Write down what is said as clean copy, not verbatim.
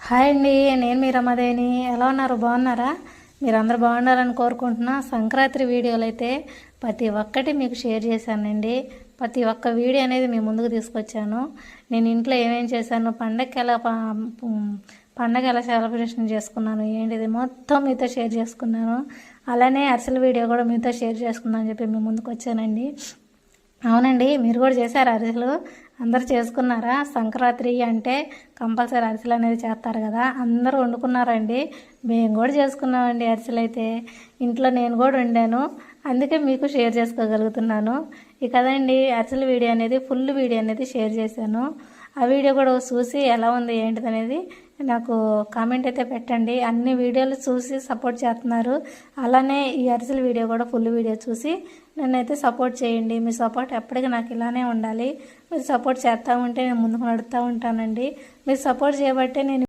Hi అండి, నేను మీ రమాదేవిని. ఎలా ఉన్నారు? బాగున్నారా? మీరందరూ బాగుండాలని కోరుకుంటున్నా. సంక్రాంతి వీడియోలు అయితే ప్రతి ఒక్కటి మీకు షేర్ చేశానండి. ప్రతి ఒక్క వీడియో అనేది మీ ముందుకు తీసుకొచ్చాను. నేను ఇంట్లో ఏమేం చేశాను, పండగ ఎలా సెలబ్రేషన్ చేసుకున్నాను, ఏంటిది మొత్తం మీతో షేర్ చేసుకున్నాను. అలానే అరిసెల వీడియో కూడా మీతో షేర్ చేసుకున్నాను అని చెప్పి మీ ముందుకు వచ్చానండి. అవునండి, మీరు కూడా చేశారు అరిసెలు? అందరు చేసుకున్నారా? సంక్రాంతి అంటే కంపల్సరీ అరిసెలు అనేది చేస్తారు కదా, అందరూ వండుకున్నారండి. మేము కూడా చేసుకున్నామండి అరిసెలు అయితే. ఇంట్లో నేను కూడా వండాను, అందుకే మీకు షేర్ చేసుకోగలుగుతున్నాను. ఇక కదండి అరిసెల వీడియో అనేది ఫుల్ వీడియో అనేది షేర్ చేశాను. ఆ వీడియో కూడా చూసి ఎలా ఉంది ఏంటిది అనేది నాకు కామెంట్ అయితే పెట్టండి. అన్ని వీడియోలు చూసి సపోర్ట్ చేస్తున్నారు. అలానే ఈ అరిసెల వీడియో కూడా ఫుల్ వీడియో చూసి నన్నైతే సపోర్ట్ చేయండి. మీ సపోర్ట్ ఎప్పటికీ నాకు ఇలానే ఉండాలి. మీరు సపోర్ట్ చేస్తూ ఉంటే నేను ముందుకు నడుస్తూ ఉంటానండి. మీరు సపోర్ట్ చేయబట్టే నేను